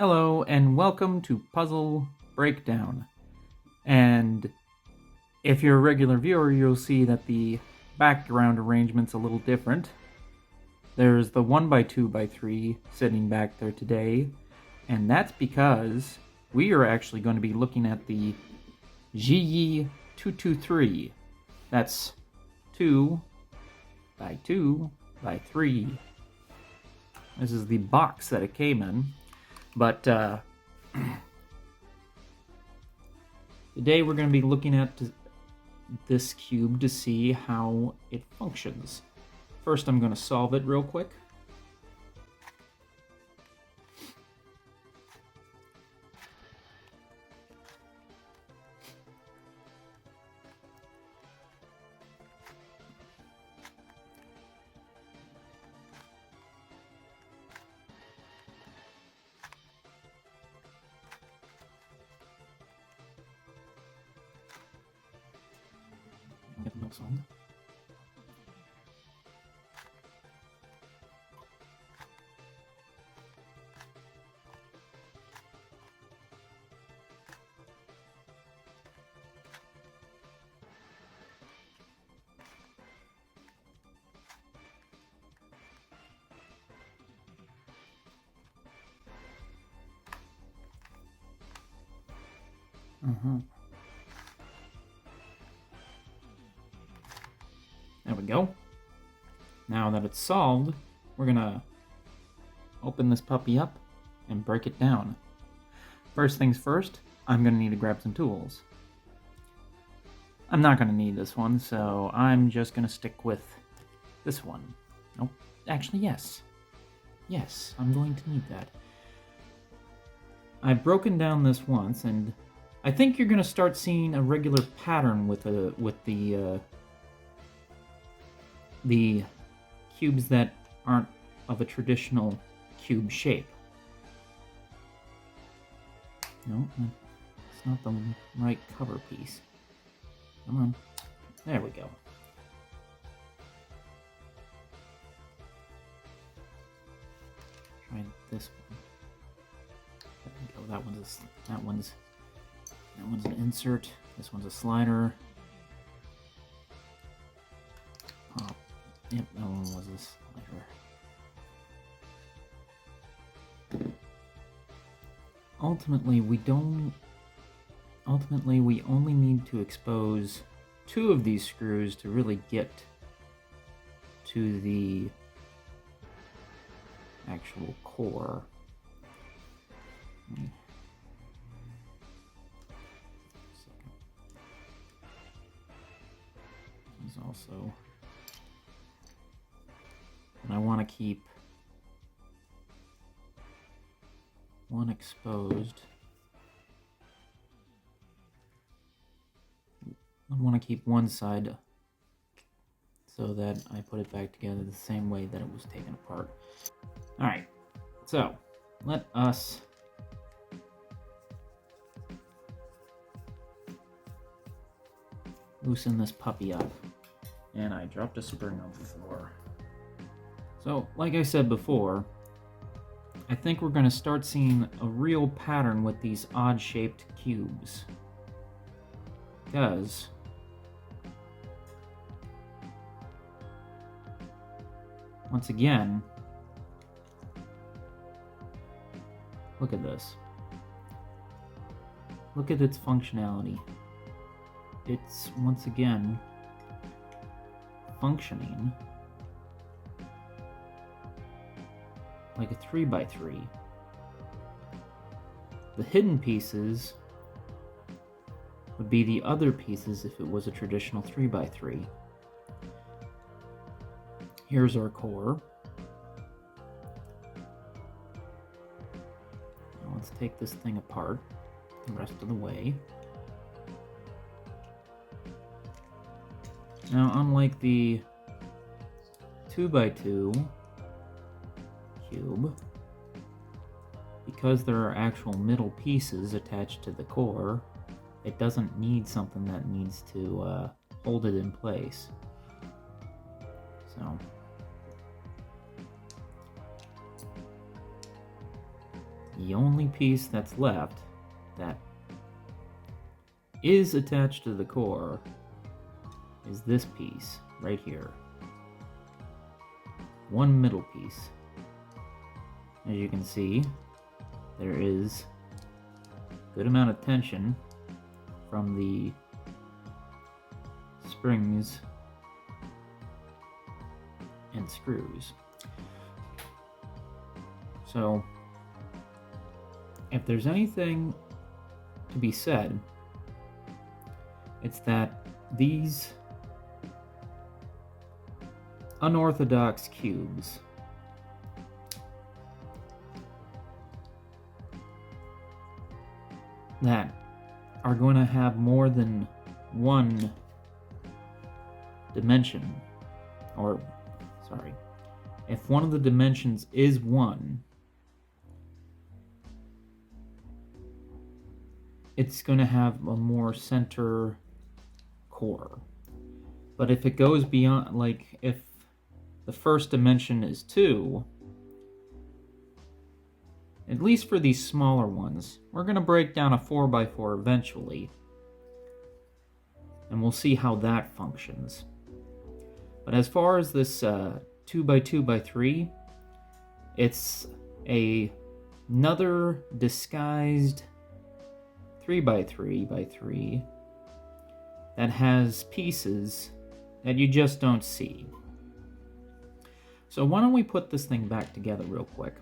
Hello and welcome to Puzzle Breakdown. And if you're a regular viewer, you'll see that the background arrangement's a little different. There's the 1x2x3 sitting back there today, and that's because we are actually going to be looking at the QiYi 223. That's 2x2x3. This is the box that it came in. But today we're going to be looking at this cube to see how it functions. First, I'm going to solve it real quick. Get the notes on. There we go. Now that it's solved, we're gonna open this puppy up and break it down. First things first, I'm gonna need to grab some tools. I'm not gonna need this one, so I'm just gonna stick with this one. Nope, actually yes. Yes, I'm going to need that. I've broken down this once, and I think you're gonna start seeing a regular pattern with the cubes that aren't of a traditional cube shape. No, it's not the right cover piece. Come on. There we go. Try this one. There we go. That one's an insert. This one's a slider. Pop. Yep, that one was a slider. Ultimately, we only need to expose 2 of these screws to really get to the actual core. There's also, and I want to keep one exposed. I want to keep one side so that I put it back together the same way that it was taken apart. Alright, so let us loosen this puppy up. And I dropped a spring on the floor. So, like I said before, I think we're going to start seeing a real pattern with these odd-shaped cubes. Because once again, look at this. Look at its functionality. It's, once again, functioning like a 3x3. The hidden pieces would be the other pieces if it was a traditional 3x3. Here's our core. Now let's take this thing apart the rest of the way. Now, unlike the 2x2 cube, because there are actual middle pieces attached to the core, it doesn't need something that needs to hold it in place. So the only piece that's left that is attached to the core is this piece right here. One middle piece. As you can see, there is a good amount of tension from the springs and screws. So, if there's anything to be said, it's that these unorthodox cubes that are going to have more than one dimension, or sorry, if one of the dimensions is 1, it's going to have a more center core. But if it goes beyond, like if the first dimension is 2, at least for these smaller ones, we're going to break down a 4x4 eventually. And we'll see how that functions. But as far as this 2x2x3, it's another disguised 3x3x3 that has pieces that you just don't see. So why don't we put this thing back together real quick.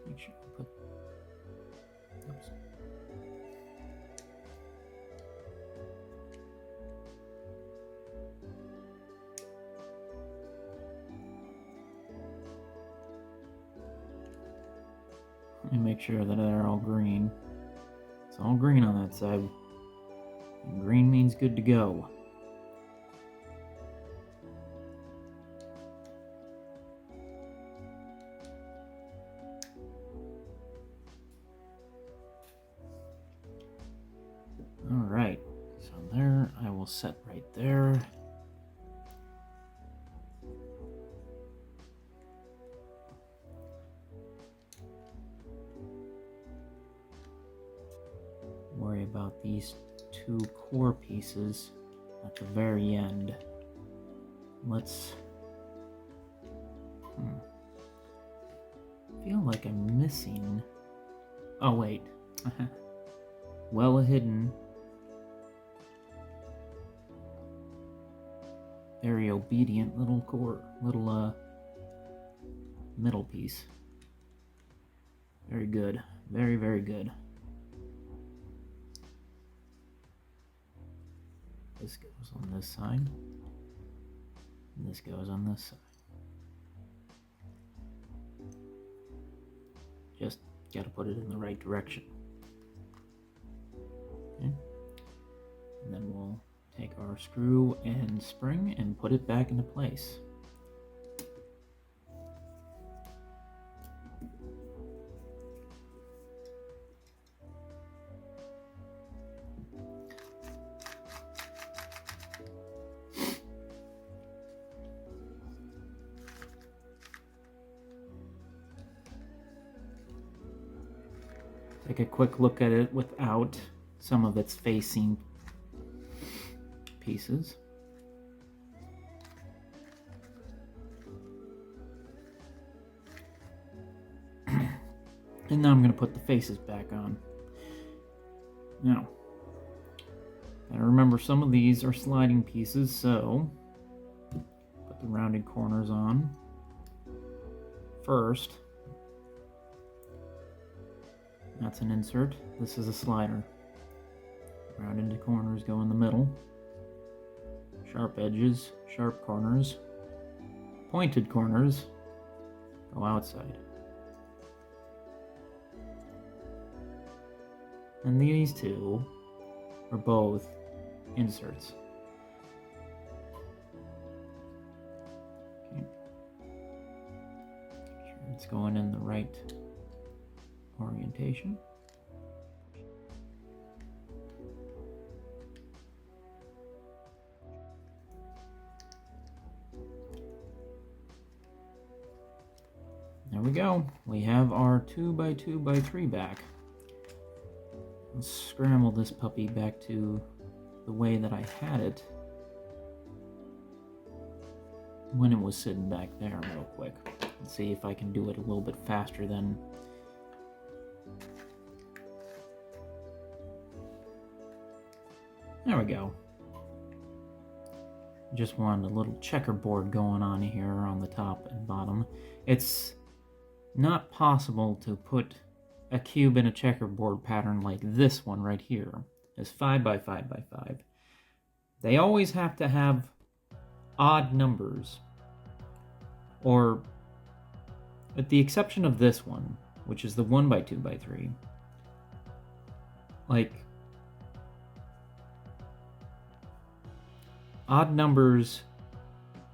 Make sure I put, oops. Let me make sure that they're all green. It's all green on that side. And green means good to go. Alright, so there, I will set right there. Worry about these 2 core pieces at the very end. Let's... feel like I'm missing... Oh, wait. Well hidden. Very obedient little core, little middle piece. Very good. Very, very good. This goes on this side. And this goes on this side. Just gotta put it in the right direction. Okay. And then we'll take our screw and spring and put it back into place. Take a quick look at it without some of its facing pieces. And now I'm going to put the faces back on. Now, gotta remember some of these are sliding pieces, so put the rounded corners on first. That's an insert. This is a slider. Rounded corners go in the middle. Sharp edges, sharp corners, pointed corners go outside. And these two are both inserts. Okay. Make sure it's going in the right orientation. There we go. We have our 2x2x3 back. Let's scramble this puppy back to the way that I had it when it was sitting back there real quick. Let's see if I can do it a little bit faster than... There we go. Just wanted a little checkerboard going on here on the top and bottom. It's not possible to put a cube in a checkerboard pattern like this one right here. It's 5x5x5. They always have to have odd numbers, or with the exception of this one, which is the 1x2x3, like odd numbers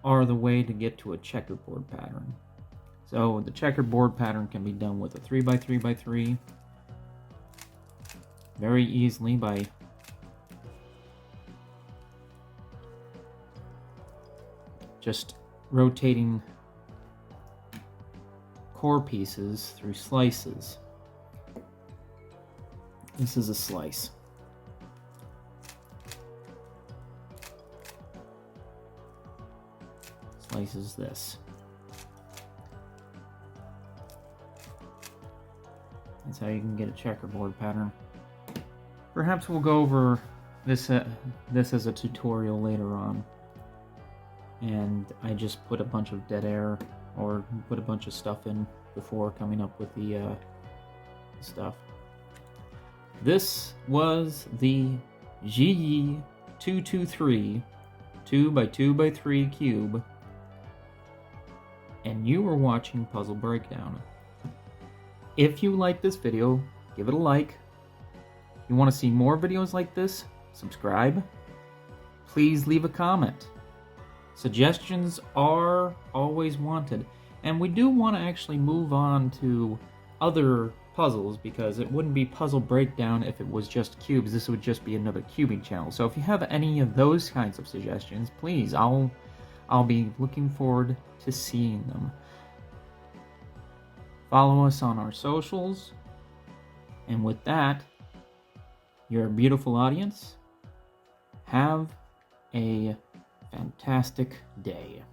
are the way to get to a checkerboard pattern. So the checkerboard pattern can be done with a 3x3x3 very easily by just rotating core pieces through slices. This is a slice. Slices this. That's how you can get a checkerboard pattern. Perhaps we'll go over this as a tutorial later on. And I just put a bunch of dead air, or put a bunch of stuff in before coming up with the stuff. This was the QiYi 223 2x2x3 cube, and you were watching Puzzle Breakdown. If you like this video, give it a like. If you want to see more videos like this, subscribe. Please leave a comment. Suggestions are always wanted. And we do want to actually move on to other puzzles, because it wouldn't be Puzzle Breakdown if it was just cubes. This would just be another cubing channel. So if you have any of those kinds of suggestions, please, I'll be looking forward to seeing them. Follow us on our socials. And with that, you're a beautiful audience. Have a fantastic day.